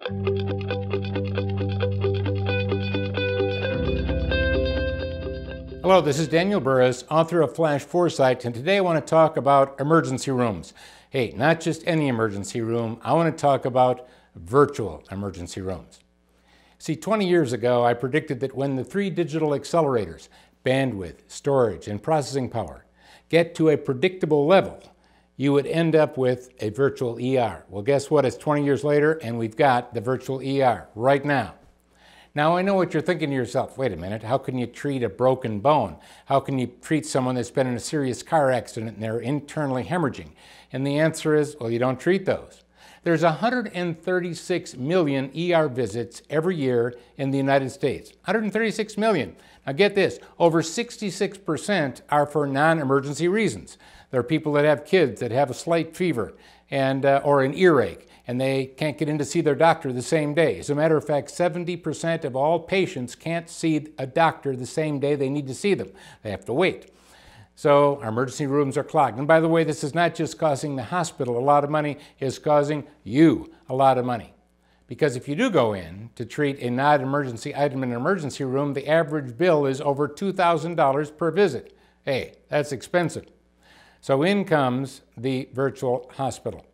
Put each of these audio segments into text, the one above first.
Hello, this is Daniel Burrus, author of Flash Foresight, and today I want to talk about emergency rooms. Hey, not just any emergency room, I want to talk about virtual emergency rooms. See, 20 years ago, I predicted that when the three digital accelerators, bandwidth, storage, and processing power, get to a predictable level, you would end up with a virtual ER. Well, guess what? It's 20 years later, and we've got the virtual ER right now. Now, I know what you're thinking to yourself. Wait a minute, how can you treat a broken bone? How can you treat someone that's been in a serious car accident and they're internally hemorrhaging? And the answer is, well, you don't treat those. There's 136 million ER visits every year in the United States. 136 million. Now get this, over 66% are for non-emergency reasons. There are people that have kids that have a slight fever and or an earache, and they can't get in to see their doctor the same day. As a matter of fact, 70% of all patients can't see a doctor the same day they need to see them. They have to wait. So our emergency rooms are clogged. And by the way, this is not just costing the hospital a lot of money, it's causing you a lot of money. Because if you do go in to treat a non-emergency item in an emergency room, the average bill is over $2,000 per visit. Hey, that's expensive. So in comes the virtual hospital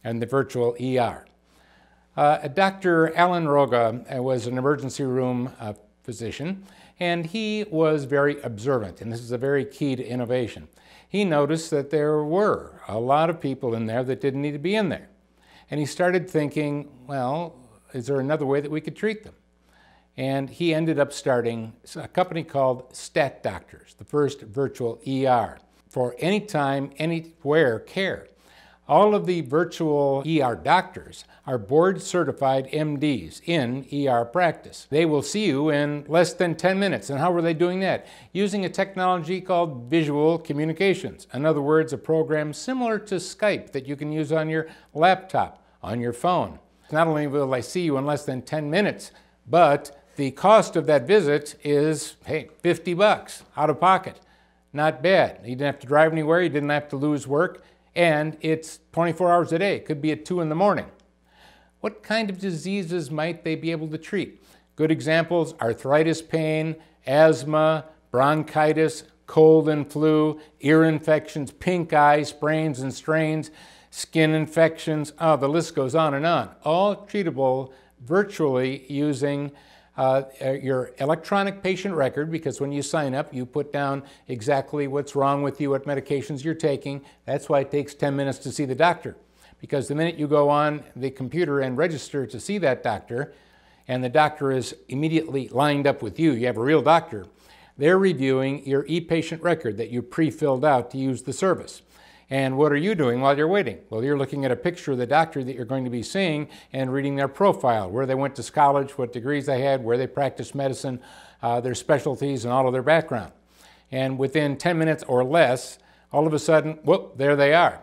and the virtual ER. Dr. Alan Roga was an emergency room physician, and he was very observant, and this is a very key to innovation. He noticed that there were a lot of people in there that didn't need to be in there. And he started thinking, well, is there another way that we could treat them? And he ended up starting a company called Stat Doctors, the first virtual ER for anytime, anywhere care. All of the virtual ER doctors are board-certified MDs in ER practice. They will see you in less than 10 minutes. And how are they doing that? Using a technology called visual communications. In other words, a program similar to Skype that you can use on your laptop, on your phone. Not only will I see you in less than 10 minutes, but the cost of that visit is, hey, $50 out of pocket. Not bad. You didn't have to drive anywhere, you didn't have to lose work, and it's 24 hours a day. It could be at 2 in the morning. What kind of diseases might they be able to treat? Good examples: arthritis pain, asthma, bronchitis, cold and flu, ear infections, pink eye, sprains and strains, skin infections. Oh, the list goes on and on. All treatable virtually using your electronic patient record, because when you sign up, you put down exactly what's wrong with you, what medications you're taking. That's why it takes 10 minutes to see the doctor. Because the minute you go on the computer and register to see that doctor, and the doctor is immediately lined up with you, you have a real doctor, they're reviewing your e-patient record that you pre-filled out to use the service. And what are you doing while you're waiting? Well, you're looking at a picture of the doctor that you're going to be seeing and reading their profile, where they went to college, what degrees they had, where they practiced medicine, their specialties, and all of their background. And within 10 minutes or less, all of a sudden, whoop, there they are.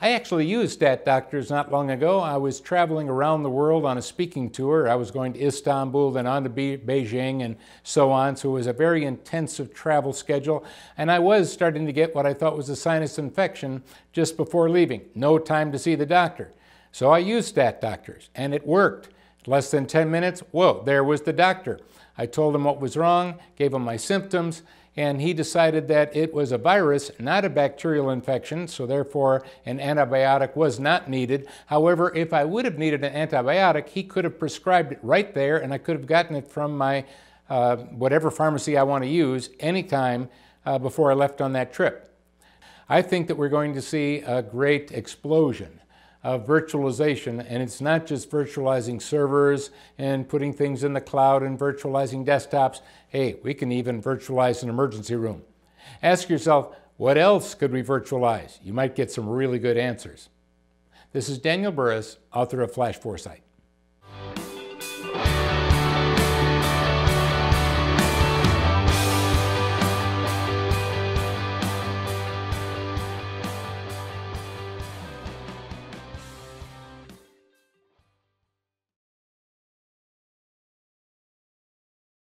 I actually used Stat Doctors not long ago. I was traveling around the world on a speaking tour. I was going to Istanbul, then on to Beijing, and so on. So it was a very intensive travel schedule. And I was starting to get what I thought was a sinus infection just before leaving. No time to see the doctor. So I used Stat Doctors, and it worked. Less than 10 minutes, whoa, there was the doctor. I told him what was wrong, gave him my symptoms, and he decided that it was a virus, not a bacterial infection, so therefore an antibiotic was not needed. However, if I would have needed an antibiotic, he could have prescribed it right there, and I could have gotten it from my whatever pharmacy I want to use anytime before I left on that trip. I think that we're going to see a great explosion of virtualization, and it's not just virtualizing servers and putting things in the cloud and virtualizing desktops. Hey, we can even virtualize an emergency room. Ask yourself, what else could we virtualize? You might get some really good answers. This is Daniel Burrus, author of Flash Foresight.